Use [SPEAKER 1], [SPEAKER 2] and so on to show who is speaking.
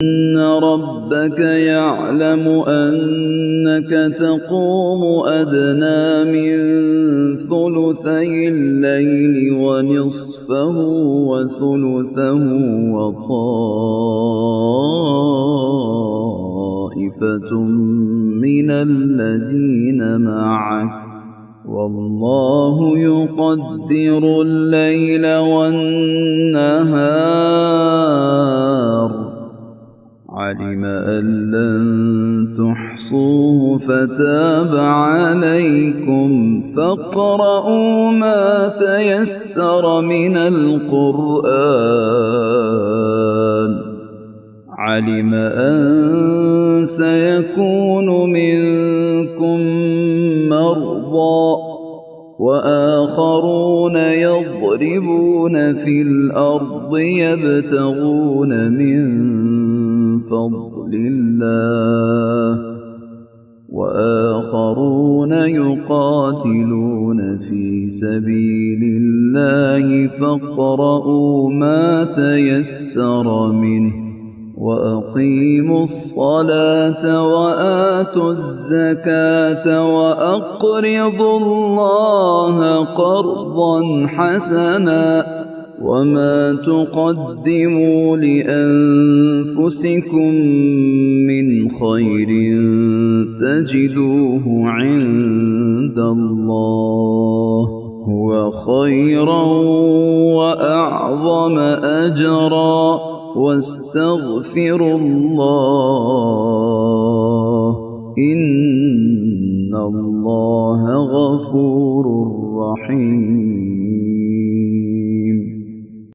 [SPEAKER 1] إن ربك يعلم أنك تقوم أدنى من ثلثي الليل ونصفه وثلثه وطائفة من الذين معك والله يقدر الليل والنهار علم أن لن تحصوه فتاب عليكم فاقرؤوا ما تيسر من القرآن علم أن سيكون منكم مرضى وآخرون يضربون في الأرض يبتغون من فضل الله وآخرون يقاتلون في سبيل الله فاقرؤوا ما تيسر منه وأقيموا الصلاة وآتوا الزكاة وأقرضوا الله قرضا حسنا وما تقدموا لأنفسكم من خير تجدوه عند الله هو خيرا وأعظم أجرا واستغفروا الله إن الله غفور رحيم